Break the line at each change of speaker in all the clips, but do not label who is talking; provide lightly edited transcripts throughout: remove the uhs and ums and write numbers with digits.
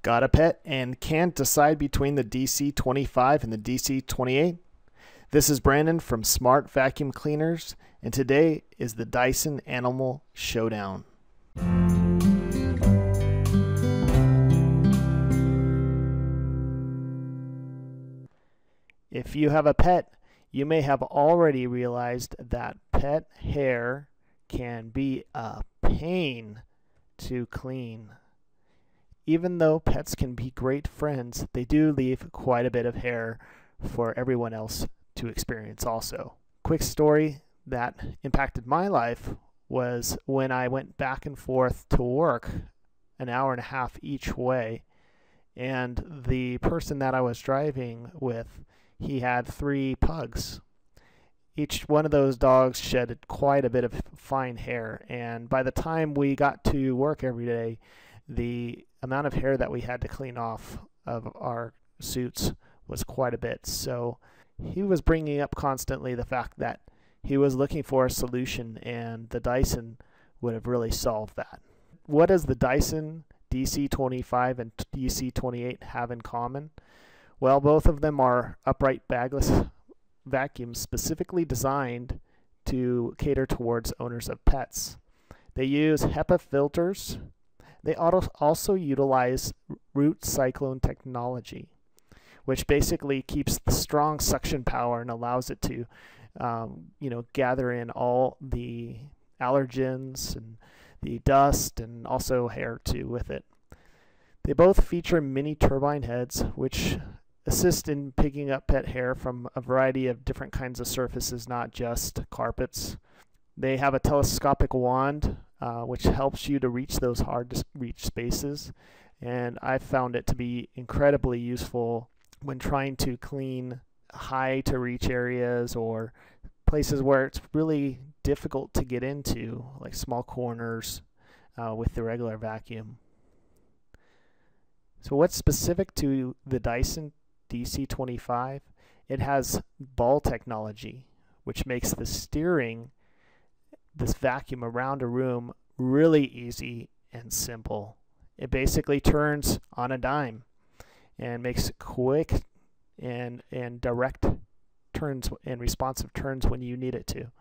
Got a pet and can't decide between the DC25 and the DC28? This is Brandon from Smart Vacuum Cleaners, and today is the Dyson Animal Showdown. If you have a pet, you may have already realized that pet hair can be a pain to clean. Even though pets can be great friends, they do leave quite a bit of hair for everyone else to experience also. Quick story that impacted my life was when I went back and forth to work an hour and a half each way, and the person that I was driving with, he had 3 pugs. Each one of those dogs shed quite a bit of fine hair, and by the time we got to work every day, the amount of hair that we had to clean off of our suits was quite a bit. So he was bringing up constantly the fact that he was looking for a solution, and the Dyson would have really solved that. What does the Dyson DC25 and DC28 have in common? Well, both of them are upright bagless vacuums specifically designed to cater towards owners of pets. They use HEPA filters. They also utilize root cyclone technology, which basically keeps the strong suction power and allows it to gather in all the allergens and the dust and also hair too with it. They both feature mini turbine heads, which assist in picking up pet hair from a variety of different kinds of surfaces, not just carpets. They have a telescopic wand, which helps you to reach those hard to reach spaces, and I found it to be incredibly useful when trying to clean high to reach areas or places where it's really difficult to get into, like small corners with the regular vacuum. So what's specific to the Dyson DC25? It has ball technology, which makes the steering this vacuum around a room really easy and simple. It basically turns on a dime and makes quick and direct turns and responsive turns when you need it to.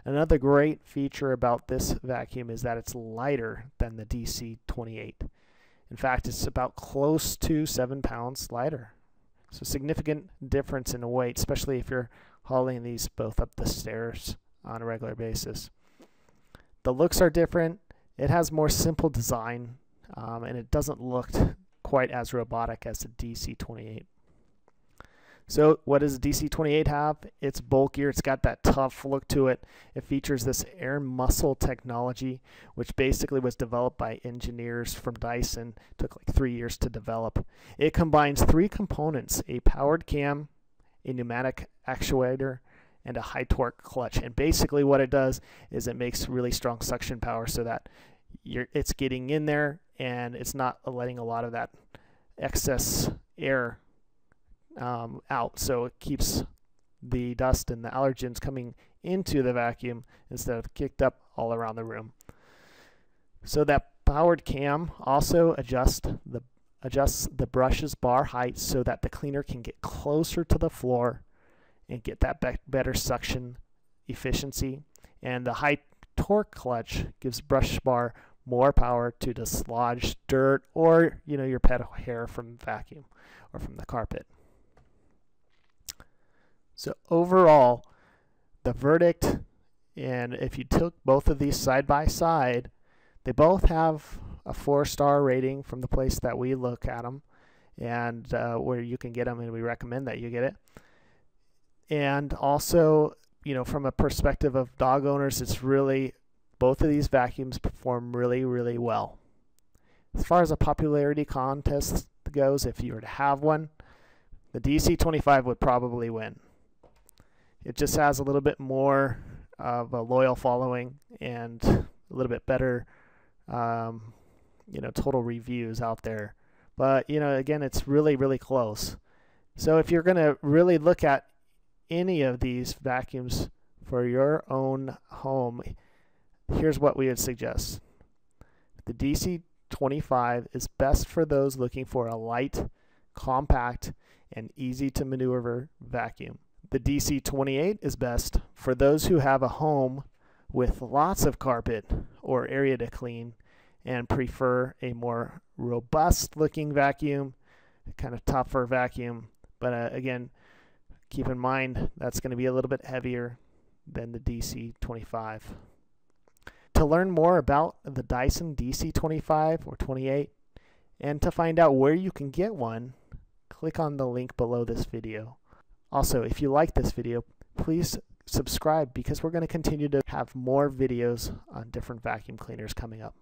Another great feature about this vacuum is that it's lighter than the DC28. In fact, it's about close to 7 pounds lighter. So significant difference in weight, especially if you're hauling these both up the stairs on a regular basis. The looks are different. It has more simple design, and it doesn't look quite as robotic as the DC28. So what does the DC28 have? It's bulkier. It's got that tough look to it. It features this air muscle technology, which basically was developed by engineers from Dyson. It took like 3 years to develop. It combines 3 components: a powered cam, a pneumatic actuator, and a high torque clutch. And basically what it does is it makes really strong suction power so that it's getting in there and it's not letting a lot of that excess air out, so it keeps the dust and the allergens coming into the vacuum instead of kicked up all around the room. So that powered cam also adjusts the brush's bar height so that the cleaner can get closer to the floor and get that better suction efficiency. And the high torque clutch gives brush bar more power to dislodge dirt or your pet hair from vacuum or from the carpet. So overall, the verdict, and if you took both of these side by side, they both have a 4-star rating from the place that we look at them, and where you can get them, and we recommend that you get it. And also, from a perspective of dog owners, it's really, both of these vacuums perform really, really well. As far as a popularity contest goes, if you were to have one, the DC25 would probably win. It just has a little bit more of a loyal following and a little bit better, total reviews out there. But, again, it's really, really close. So if you're going to really look at any of these vacuums for your own home, here's what we would suggest. The DC25 is best for those looking for a light, compact, and easy to maneuver vacuum. The DC28 is best for those who have a home with lots of carpet or area to clean and prefer a more robust looking vacuum, kind of tougher vacuum. But again, keep in mind that's going to be a little bit heavier than the DC25. To learn more about the Dyson DC25 or 28 and to find out where you can get one, click on the link below this video. Also, if you like this video, please subscribe because we're going to continue to have more videos on different vacuum cleaners coming up.